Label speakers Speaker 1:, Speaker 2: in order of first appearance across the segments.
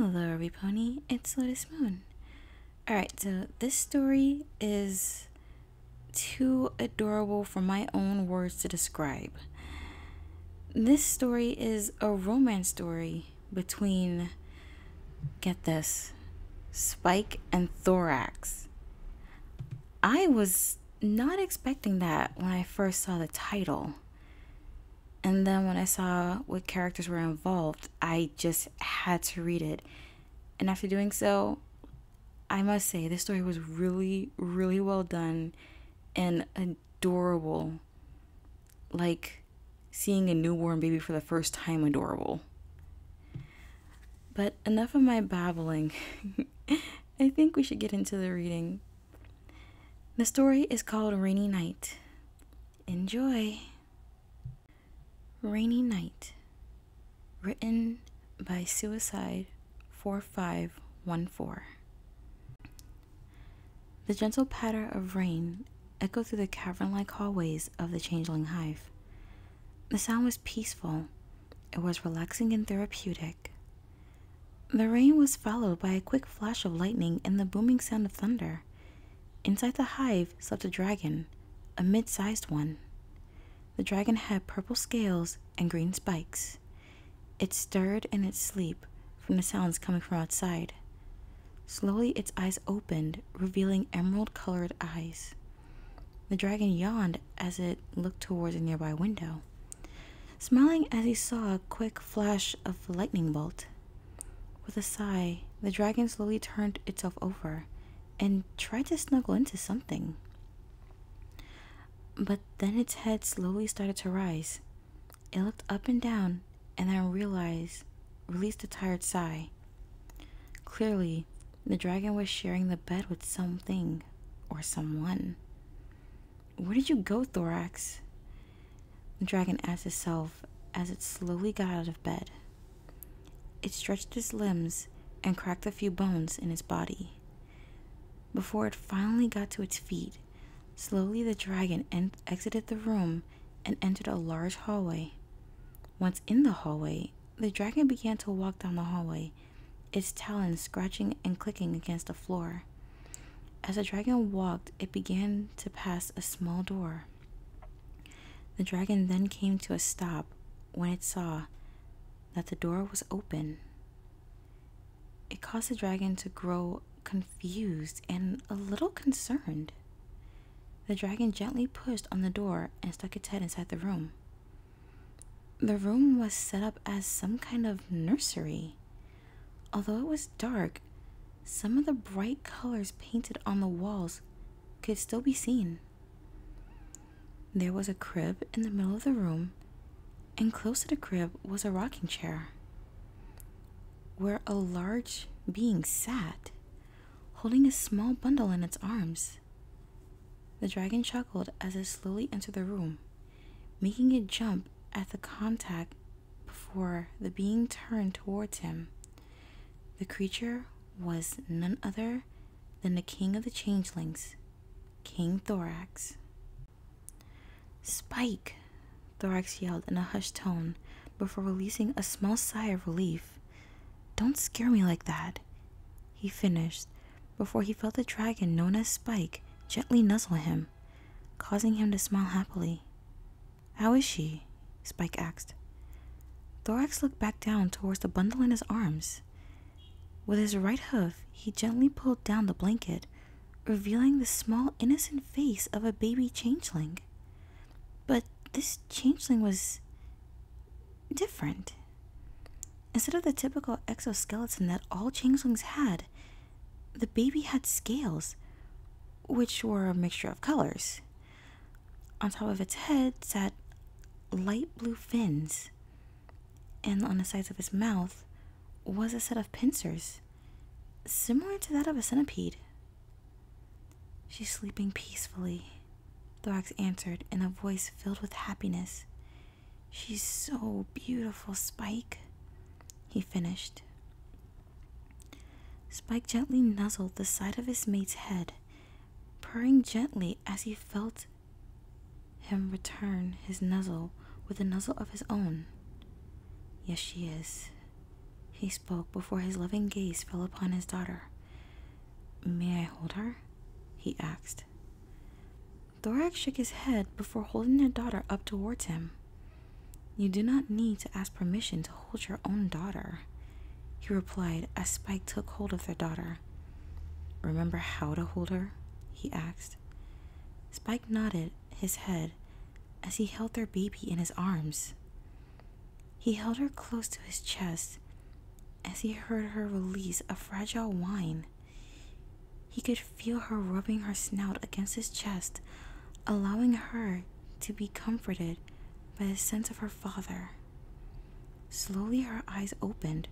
Speaker 1: Hello, Ruby Pony. It's Lotus Moon. Alright, so this story is too adorable for my own words to describe. This story is a romance story between, get this, Spike and Thorax. I was not expecting that when I first saw the title. And then when I saw what characters were involved, I just had to read it. And after doing so, I must say this story was really, really well done and adorable. Like seeing a newborn baby for the first time adorable. But enough of my babbling. I think we should get into the reading. The story is called Rainy Night. Enjoy. Rainy Night, written by Suicide 4514. The gentle patter of rain echoed through the cavern-like hallways of the changeling hive. The sound was peaceful. It was relaxing and therapeutic. The rain was followed by a quick flash of lightning and the booming sound of thunder. Inside the hive slept a dragon, a mid-sized one. The dragon had purple scales and green spikes. It stirred in its sleep from the sounds coming from outside. Slowly its eyes opened, revealing emerald-colored eyes. The dragon yawned as it looked towards a nearby window, smiling as he saw a quick flash of the lightning bolt. With a sigh, the dragon slowly turned itself over and tried to snuggle into something. But then its head slowly started to rise. It looked up and down and then released a tired sigh. Clearly, the dragon was sharing the bed with something or someone. "Where did you go, Thorax?" The dragon asked itself as it slowly got out of bed. It stretched its limbs and cracked a few bones in its body. Before it finally got to its feet, slowly the dragon exited the room and entered a large hallway. Once in the hallway, the dragon began to walk down the hallway, its talons scratching and clicking against the floor. As the dragon walked, it began to pass a small door. The dragon then came to a stop when it saw that the door was open. It caused the dragon to grow confused and a little concerned. The dragon gently pushed on the door and stuck its head inside the room. The room was set up as some kind of nursery. Although it was dark, some of the bright colors painted on the walls could still be seen. There was a crib in the middle of the room, and close to the crib was a rocking chair, where a large being sat, holding a small bundle in its arms. The dragon chuckled as it slowly entered the room, making it jump at the contact before the being turned towards him. The creature was none other than the king of the changelings, King Thorax. "Spike!" Thorax yelled in a hushed tone before releasing a small sigh of relief. "Don't scare me like that," he finished before he felt the dragon known as Spike gently nuzzle him, causing him to smile happily. "How is she?" Spike asked. Thorax looked back down towards the bundle in his arms. With his right hoof, he gently pulled down the blanket, revealing the small, innocent face of a baby changeling. But this changeling was different. Instead of the typical exoskeleton that all changelings had, the baby had scales, which were a mixture of colors. On top of its head sat light blue fins, and on the sides of its mouth was a set of pincers, similar to that of a centipede. "She's sleeping peacefully," Thorax answered in a voice filled with happiness. "She's so beautiful, Spike," he finished. Spike gently nuzzled the side of his mate's head, purring gently as he felt him return his nuzzle with a nuzzle of his own. "Yes, she is," He spoke before his loving gaze fell upon his daughter. "May I hold her?" he asked. Thorax shook his head before holding their daughter up towards him. "You do not need to ask permission to hold your own daughter," he replied as Spike took hold of their daughter. "Remember how to hold her?" he asked. Spike nodded his head as he held their baby in his arms. He held her close to his chest as he heard her release a fragile whine. He could feel her rubbing her snout against his chest, allowing her to be comforted by the sense of her father. Slowly her eyes opened,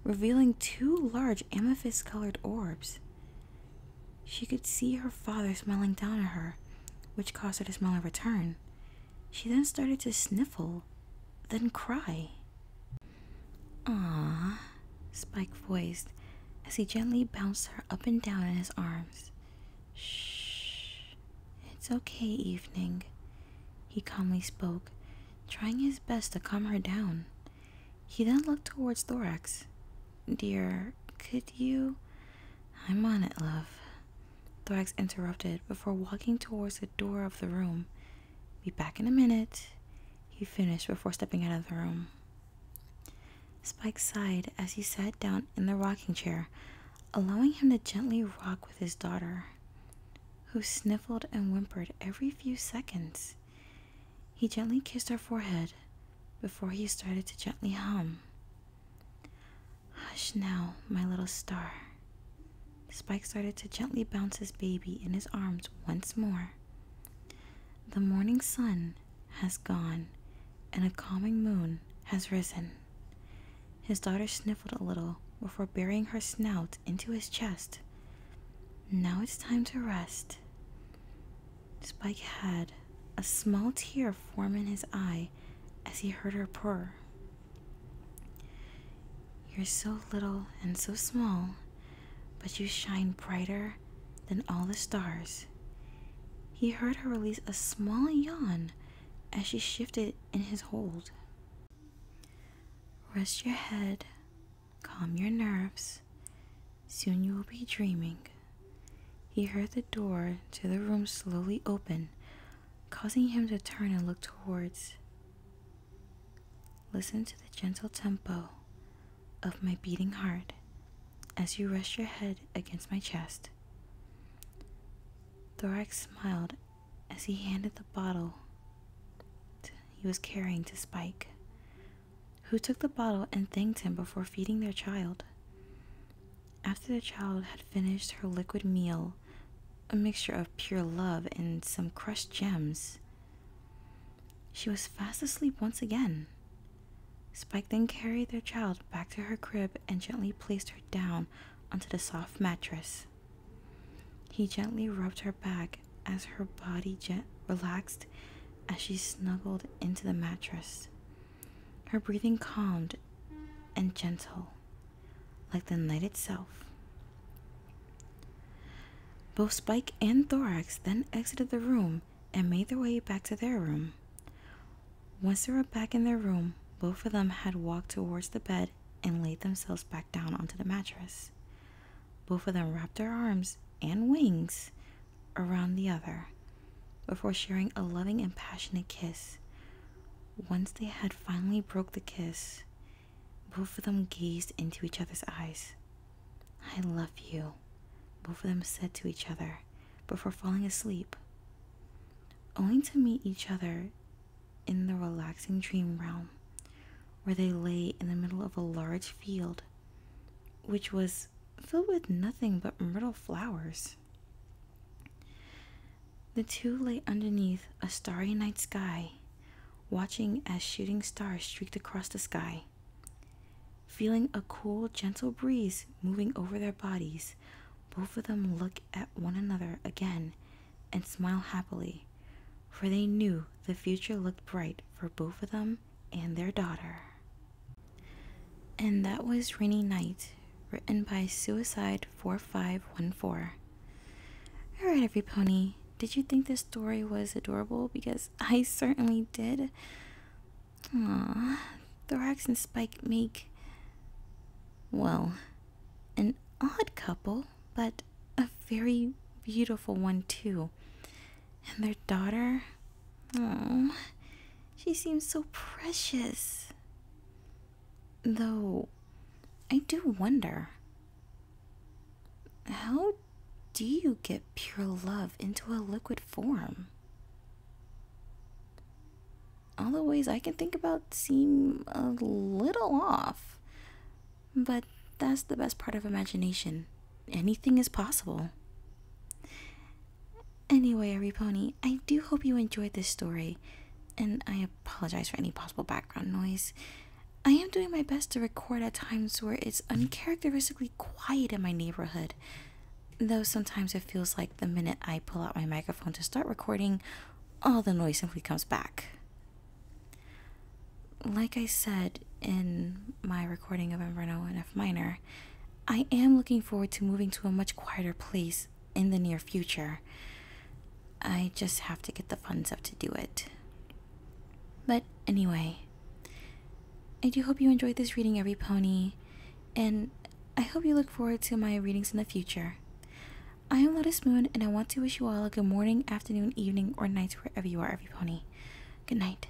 Speaker 1: revealing 2 large amethyst-colored orbs. She could see her father smiling down at her, which caused her to smile in return. She then started to sniffle, then cry. "Aww," Spike voiced as he gently bounced her up and down in his arms. "Shh, it's okay, Evening," he calmly spoke, trying his best to calm her down. He then looked towards Thorax. "Dear, could you—" "I'm on it, love," Thorax interrupted before walking towards the door of the room. "Be back in a minute," he finished before stepping out of the room. Spike sighed as he sat down in the rocking chair, allowing him to gently rock with his daughter, who sniffled and whimpered every few seconds. He gently kissed her forehead before he started to gently hum. "Hush now, my little star." Spike started to gently bounce his baby in his arms once more. The morning sun has gone and a calming moon has risen. His daughter sniffled a little before burying her snout into his chest. "Now it's time to rest." Spike had a small tear form in his eye as he heard her purr. "You're so little and so small, but you shine brighter than all the stars." He heard her release a small yawn as she shifted in his hold. "Rest your head, calm your nerves. Soon you will be dreaming." He heard the door to the room slowly open, causing him to turn and look towards. "Listen to the gentle tempo of my beating heart as you rest your head against my chest." Thorax smiled as he handed the bottle he was carrying to Spike, who took the bottle and thanked him before feeding their child. After the child had finished her liquid meal, a mixture of pure love and some crushed gems, she was fast asleep once again. Spike then carried their child back to her crib and gently placed her down onto the soft mattress. He gently rubbed her back as her body relaxed as she snuggled into the mattress. Her breathing calmed and gentle, like the night itself. Both Spike and Thorax then exited the room and made their way back to their room. Once they were back in their room, both of them had walked towards the bed and laid themselves back down onto the mattress. Both of them wrapped their arms and wings around the other before sharing a loving and passionate kiss. Once they had finally broke the kiss, both of them gazed into each other's eyes. "I love you," both of them said to each other before falling asleep, only to meet each other in the relaxing dream realm, where they lay in the middle of a large field, which was filled with nothing but myrtle flowers. The two lay underneath a starry night sky, watching as shooting stars streaked across the sky. Feeling a cool, gentle breeze moving over their bodies, both of them looked at one another again and smiled happily, for they knew the future looked bright for both of them and their daughter. And that was Rainy Night, written by Suicide4514. Alright, every pony, did you think this story was adorable? Because I certainly did. Aww, Thorax and Spike make Well, an odd couple, but a very beautiful one too. And their daughter, oh, she seems so precious. Though, I do wonder, how do you get pure love into a liquid form? All the ways I can think about seem a little off, but that's the best part of imagination. Anything is possible. Anyway, Every Pony, I do hope you enjoyed this story, and I apologize for any possible background noise. I am doing my best to record at times where it's uncharacteristically quiet in my neighborhood, though sometimes it feels like the minute I pull out my microphone to start recording, all the noise simply comes back. Like I said in my recording of Inferno in F minor, I am looking forward to moving to a much quieter place in the near future. I just have to get the funds up to do it. But anyway, I do hope you enjoyed this reading, Every Pony, and I hope you look forward to my readings in the future. I am Lotus Moon, and I want to wish you all a good morning, afternoon, evening, or night wherever you are, Every Pony. Good night.